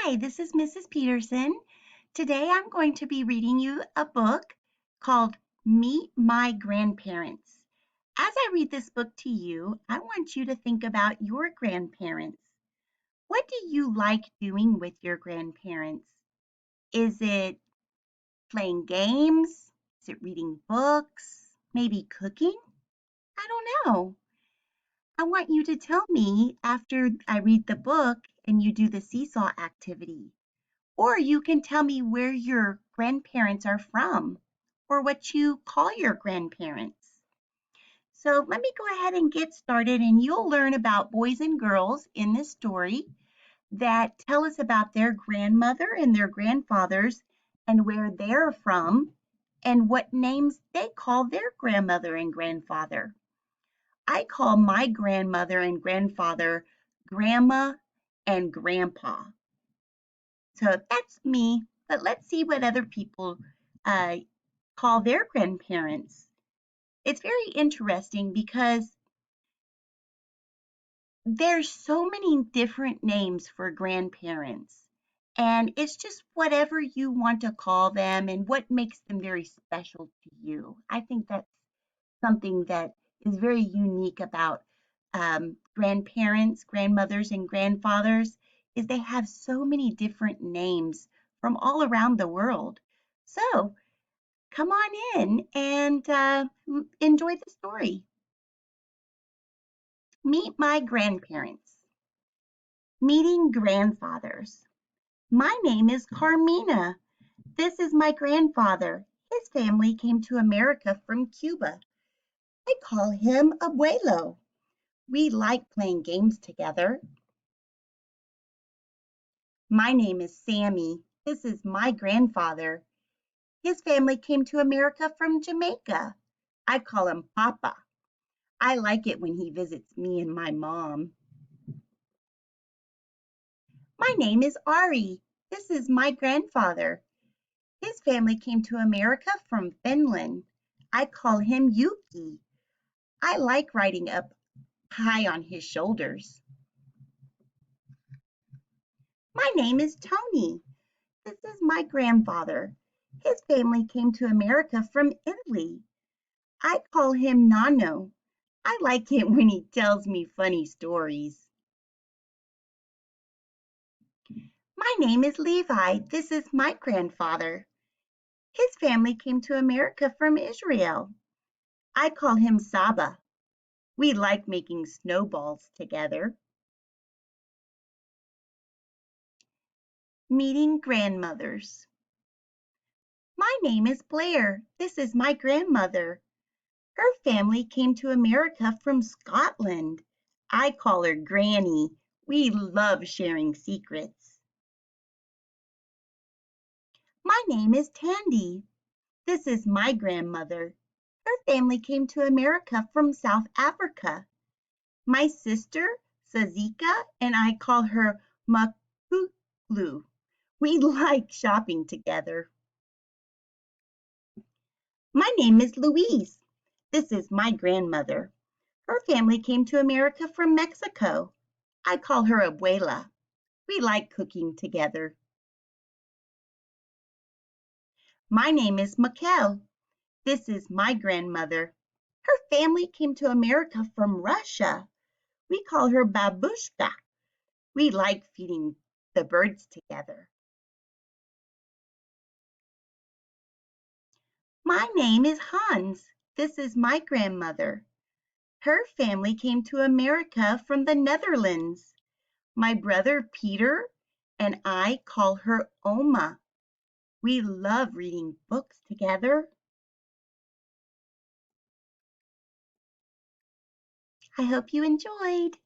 Hi, this is Mrs. Peterson. Today I'm going to be reading you a book called Meet My Grandparents. As I read this book to you, I want you to think about your grandparents. What do you like doing with your grandparents? Is it playing games? Is it reading books? Maybe cooking? I don't know. I want you to tell me after I read the book and you do the seesaw activity. Or you can tell me where your grandparents are from or what you call your grandparents. So let me go ahead and get started, and you'll learn about boys and girls in this story that tell us about their grandmother and their grandfathers and where they're from and what names they call their grandmother and grandfather. I call my grandmother and grandfather grandma and grandpa. So that's me, but let's see what other people uh, call their grandparents. It's very interesting because there's so many different names for grandparents, and it's just whatever you want to call them and what makes them very special to you. I think that's something that is very unique about grandparents, grandmothers, and grandfathers is they have so many different names from all around the world. So come on in and enjoy the story. Meet my grandparents. Meeting grandfathers. My name is Carmina. This is my grandfather. His family came to America from Cuba. I call him Abuelo. We like playing games together. My name is Sammy. This is my grandfather. His family came to America from Jamaica. I call him Papa. I like it when he visits me and my mom. My name is Ari. This is my grandfather. His family came to America from Finland. I call him Yuki. I like riding up high on his shoulders. My name is Tony. This is my grandfather. His family came to America from Italy. I call him Nano. I like it when he tells me funny stories. My name is Levi. This is my grandfather. His family came to America from Israel. I call him Saba. We like making snowballs together. Meeting grandmothers. My name is Blair. This is my grandmother. Her family came to America from Scotland. I call her Granny. We love sharing secrets. My name is Tandy. This is my grandmother. Her family came to America from South Africa. My sister, Sazika, and I call her Makulu. We like shopping together. My name is Louise. This is my grandmother. Her family came to America from Mexico. I call her Abuela. We like cooking together. My name is Makel. This is my grandmother. Her family came to America from Russia. We call her Babushka. We like feeding the birds together. My name is Hans. This is my grandmother. Her family came to America from the Netherlands. My brother Peter and I call her Oma. We love reading books together. I hope you enjoyed.